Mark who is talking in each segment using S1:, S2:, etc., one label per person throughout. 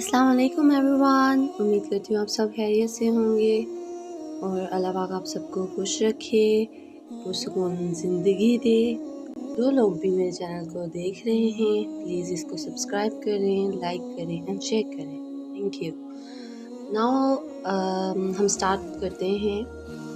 S1: अस्सलाम वालेकुम एवरीवन। उम्मीद करती हूँ आप सब खैरियत से होंगे और अल्लाह पाक आप सबको खुश रखे, पुरसुकून ज़िंदगी दे। जो लोग भी मेरे चैनल को देख रहे हैं प्लीज़ इसको सब्सक्राइब करें, लाइक करें एंड शेयर करें। Thank you. नाउ हम स्टार्ट करते हैं।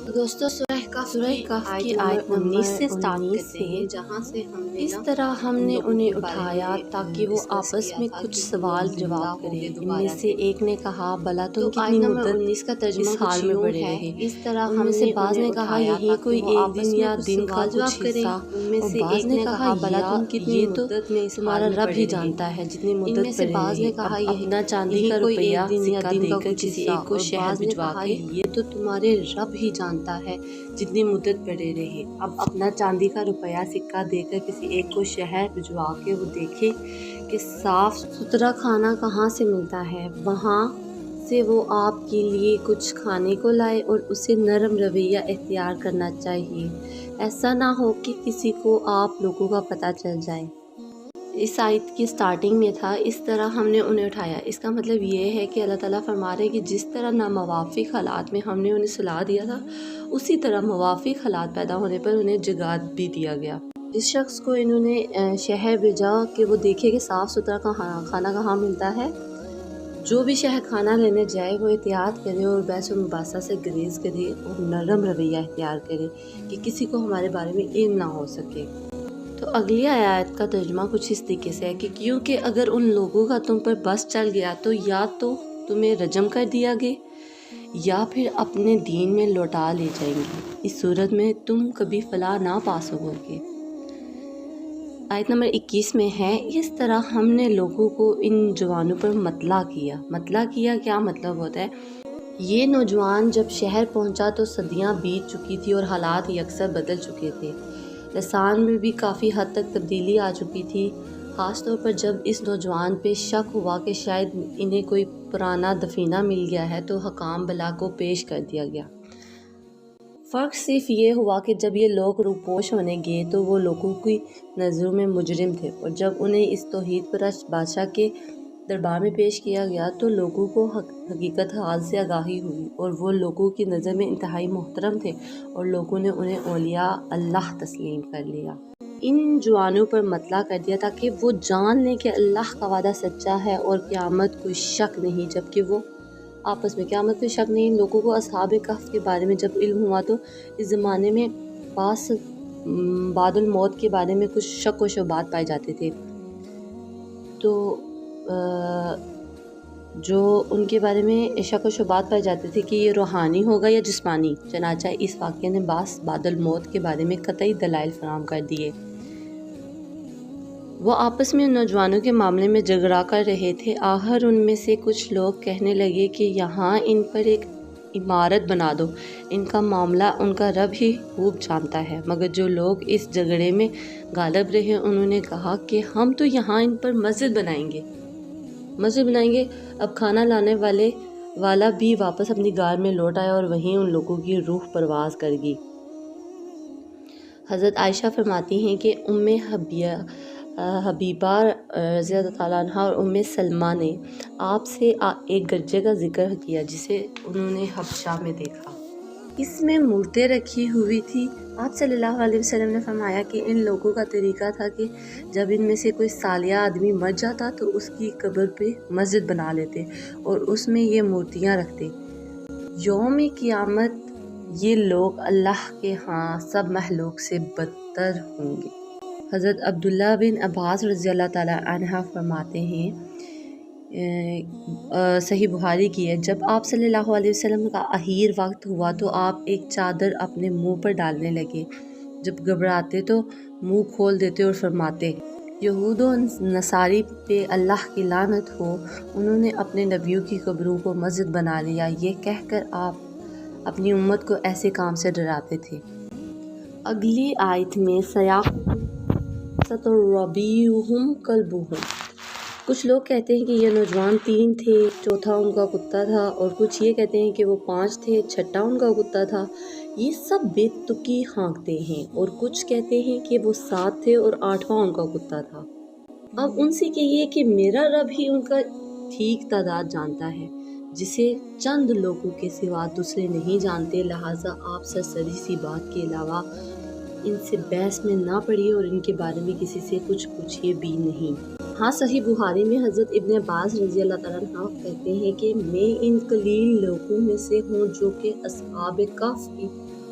S1: तो दोस्तों सूरह कहफ की आयत 19 से स्टार्ट करते हैं, जहाँ से हमने इस तरह हमने उन्हें उठाया ताकि वो आपस में कुछ सवाल जवाब करें। इनमें से एक ने कहा, भला तुम कितनी मुद्दत इस हाल में पड़े रहे। इस तरह हमने से बाज़ ने कहा, यही कोई एक दिन या दिन का कुछ हिस्सा। और बाज़ ने कहा, भला तुम कितनी मुद्दत में तुम्हारा रब ही जानता है जितनी मुद्दत पड़े रहे। अपना चांदी का रुपया सिक्का देकर किसी एक को शहर भिजवा के, ये तो तुम्हारे रब ही जानता है जितनी मुद्दत पड़े रहे। अब अपना चांदी का रुपया सिक्का देकर किसी एक को शहर भिजवा के वो देखे कि साफ सुथरा खाना कहाँ से मिलता है, वहाँ से वो आपके लिए कुछ खाने को लाए और उसे नरम रवैया इख्तियार करना चाहिए। ऐसा ना हो कि किसी को आप लोगों का पता चल जाए। इस आयत की स्टार्टिंग में था, इस तरह हमने उन्हें उठाया। इसका मतलब ये है कि अल्लाह ताला फरमा रहे हैं कि जिस तरह नामवाफिक हालात में हमने उन्हें सुला दिया था, उसी तरह मुवाफिक हालात पैदा होने पर उन्हें जगा भी दिया गया। जिस शख्स को इन्होंने शहर भेजा कि वो देखे कि साफ़ सुथरा खाना कहाँ मिलता है, जो भी शहर खाना लेने जाए वो एहतियात करे और बहस व मुबासा से गुरेज करे और नरम रवैया इख्तियार करे कि किसी को हमारे बारे में इल्म ना हो सके। तो अगली आयत का तर्जुमा कुछ इस तरीके से है कि क्योंकि अगर उन लोगों का तुम पर बस चल गया तो या तो तुम्हें रजम कर दिया गया या फिर अपने दीन में लौटा ले जाएंगे। इस सूरत में तुम कभी फलाह ना पा सकोगे। आयत नंबर 21 में है, इस तरह हमने लोगों को इन जवानों पर मतला किया। क्या मतलब होता है? ये नौजवान जब शहर पहुंचा तो सदियां बीत चुकी थी और हालात यकसर बदल चुके थे। लसान में भी काफ़ी हद तक तब्दीली आ चुकी थी, ख़ास तौर पर जब इस नौजवान पे शक हुआ कि शायद इन्हें कोई पुराना दफीना मिल गया है तो हकाम बला को पेश कर दिया गया। फ़र्क सिर्फ ये हुआ कि जब ये लोग रूपोश होने गए तो वो लोगों की नज़रों में मुजरिम थे, और जब उन्हें इस तौहीद परस्त बादशाह के दरबार में पेश किया गया तो लोगों को हकीकत हाल से आगाही हुई और वो लोगों की नज़र में इंतहाई मोहतरम थे और लोगों ने उन्हें औलिया अल्लाह तस्लीम कर लिया। इन जवानों पर मतला कर दिया ताकि वो जान लें कि अल्लाह का वादा सच्चा है और क़यामत कोई शक नहीं। जबकि वो आपस में क़यामत कोई शक नहीं। लोगों को अस्हाब कहफ के बारे में जब इल्म हुआ तो इस ज़माने में पास बादुल मौत के बारे में कुछ शक व शुबात पाए जाते थे, तो जो उनके बारे में शक व शुबात पाए जाते थे कि ये रूहानी होगा या जिस्मानी। चनाचा इस वाक़े ने बादल मौत के बारे में कतई दलाइल फराहम कर दिए। वो आपस में नौजवानों के मामले में झगड़ा कर रहे थे। आखिर उनमें से कुछ लोग कहने लगे कि यहाँ इन पर एक इमारत बना दो, इनका मामला उनका रब ही खूब जानता है। मगर जो लोग इस झगड़े में गालिब रहे उन्होंने कहा कि हम तो यहाँ इन पर मस्जिद बनाएंगे। अब खाना लाने वाला भी वापस अपनी गार में लौट आया और वहीं उन लोगों की रूह परवाज कर गई। हज़रत आयशा फरमाती हैं कि उम्मे हबीबा रज़ी अल्लाह तआला अन्हा और उम्मे सलमा ने आपसे एक गज्जे का जिक्र किया जिसे उन्होंने हबशा में देखा। इसमें मूर्तें रखी हुई थी। आप सल्लल्लाहु अलैहि वसल्लम ने फरमाया कि इन लोगों का तरीका था कि जब इनमें से कोई सालिया आदमी मर जाता तो उसकी कब्र पे मस्जिद बना लेते और उसमें ये मूर्तियाँ रखते। यौम क़यामत ये लोग अल्लाह के यहाँ सब महलूक से बदतर होंगे। हज़रत अब्दुल्ला बिन अब्बास रज़ी अल्लाह ताला अन्हा फरमाते हैं, सही बुखारी की है, जब आप सल्लल्लाहु अलैहि वसल्लम का आखिर वक्त हुआ तो आप एक चादर अपने मुंह पर डालने लगे। जब घबराते तो मुंह खोल देते और फरमाते, यहूद और नसारी पे अल्लाह की लानत हो, उन्होंने अपने नबियों की कब्रों को मस्जिद बना लिया। ये कहकर आप अपनी उम्मत को ऐसे काम से डराते थे। अगली आयत में सतरबीहुम कल्बुहुम। कुछ लोग कहते हैं कि ये नौजवान 3 थे, चौथा उनका कुत्ता था, और कुछ ये कहते हैं कि वो 5 थे, छठा उनका कुत्ता था। ये सब बेतुकी हाँकते हैं। और कुछ कहते हैं कि वो 7 थे और 8वां उनका कुत्ता था। अब उनसे कहिए कि मेरा रब ही उनका ٹھیک تعداد جانتا ہے جسے چند لوگوں کے سوا دوسرے نہیں جانتے، لہٰذا آپ سرسری سی بات کے علاوہ ان سے بحث میں نہ پڑیے اور ان کے بارے میں کسی سے کچھ پوچھیے بھی نہیں۔ ہاں، صحیح بخاری میں حضرت ابن عباس رضی اللہ تعالیٰ عنہ کہتے ہیں کہ میں ان قلیل لوگوں میں سے ہوں جو کہ اصحاب کہف کی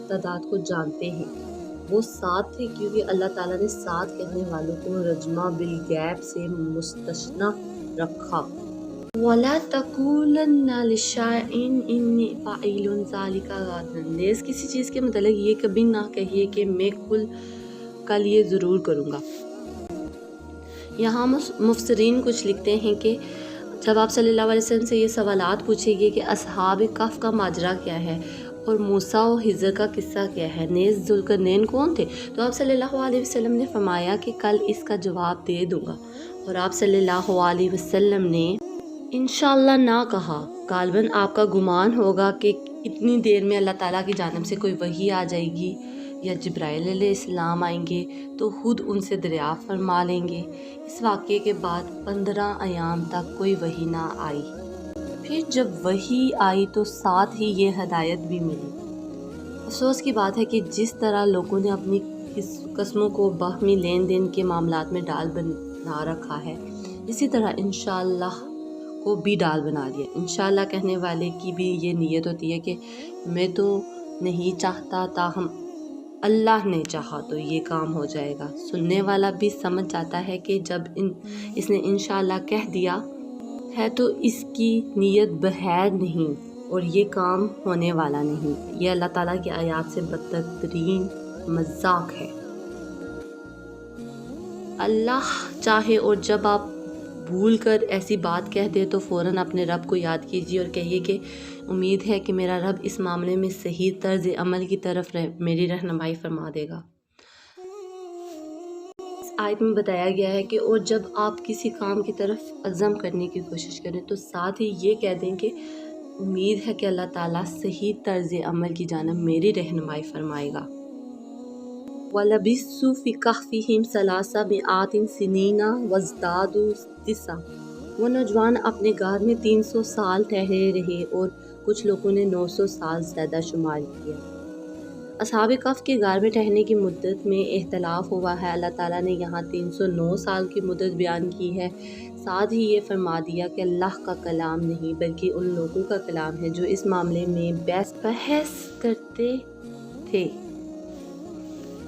S1: تعداد کو جانتے ہیں۔ وہ 7 تھے کیونکہ اللہ تعالیٰ نے 7 کہنے والوں کو رجمہ بالغیب سے مستثنی رکھا۔ وَلَا تَقُولَنَّ لِشَيْءٍ إِنِّي فَاعِلٌ ذَلِكَ غَدًا، نیز کسی چیز کے متعلق یہ کبھی نہ کہیے کہ میں کل یہ ضرور کروں گا۔ یہاں مفسرین کچھ لکھتے ہیں کہ جب آپ صلی اللہ علیہ وسلم سے یہ سوالات پوچھے گئے کہ اصحاب کہف کا ماجرا کیا ہے اور موسیٰ و خضر کا قصہ کیا ہے، نیز ذوالقرنین کون تھے، تو آپ صلی اللہ علیہ وسلم نے فرمایا کہ کل اس کا جواب دے دوں گا، اور آپ صلی اللہ علیہ وسلم نے انشاءاللہ نہ کہا۔ غالباً آپ کا گمان ہوگا کہ اتنی دیر میں اللہ تعالیٰ کی جانب سے کوئی وحی آ جائے گی یا جبرائیل علیہ السلام آئیں گے تو خود ان سے دریافت فرما لیں گے۔ اس واقعے کے بعد 15 ایام تک کوئی وحی نہ آئی۔ پھر جب وحی آئی تو ساتھ ہی یہ ہدایت بھی ملی۔ افسوس کی بات ہے کہ جس طرح لوگوں نے اپنی قسموں کو باہمی لین دین کے معاملات میں ڈال بنا رکھا ہے، اسی طرح انشاءاللہ کو بھی ڈال بنا دیا۔ انشاءاللہ کہنے والے کی بھی یہ نیت ہوتی ہے کہ میں تو نہیں چاہتا، تاہم اللہ نے چاہا تو یہ کام ہو جائے گا۔ سننے والا بھی سمجھ جاتا ہے کہ جب اس نے انشاءاللہ کہہ دیا ہے تو اس کی نیت بخیر نہیں اور یہ کام ہونے والا نہیں۔ یہ اللہ تعالیٰ کی آیات سے بدتر ترین مذاق ہے۔ اللہ چاہے اور جب آپ بھول کر ایسی بات کہہ دے تو فوراً اپنے رب کو یاد کیجیے اور کہیے کہ امید ہے کہ میرا رب اس معاملے میں صحیح طرز عمل کی طرف میری رہنمائی فرما دے گا۔ اس آیت میں بتایا گیا ہے کہ اور جب آپ کسی کام کی طرف عزم کرنے کی کوشش کریں تو ساتھ ہی یہ کہہ دیں کہ امید ہے کہ اللہ تعالیٰ صحیح طرز عمل کی جانب میری رہنمائی فرمائے گا۔ وَلَبِثُّوا فِي كَهْفِهِمْ 300 سِنِينَ وَازْدَادُوا 9۔ وہ نوجوان اپنے غار میں 300 سال ٹھہرے رہے اور کچھ لوگوں نے 900 سال زیادہ شمار کیا۔ اصحاب کہف کے غار میں ٹھہرنے کی مدت میں اختلاف ہوا ہے۔ اللہ تعالیٰ نے یہاں 309 سال کی مدت بیان کی ہے، ساتھ ہی یہ فرما دیا کہ اللہ کا کلام نہیں بلکہ ان لوگوں کا کلام ہے جو اس معاملے میں بحث کرتے تھے،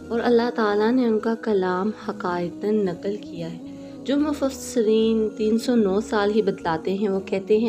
S1: اور اللہ تعالیٰ نے ان کا کلام حقائقاً نقل کیا ہے۔ جو مفسرین 309 سال ہی بتلاتے ہیں وہ کہتے ہیں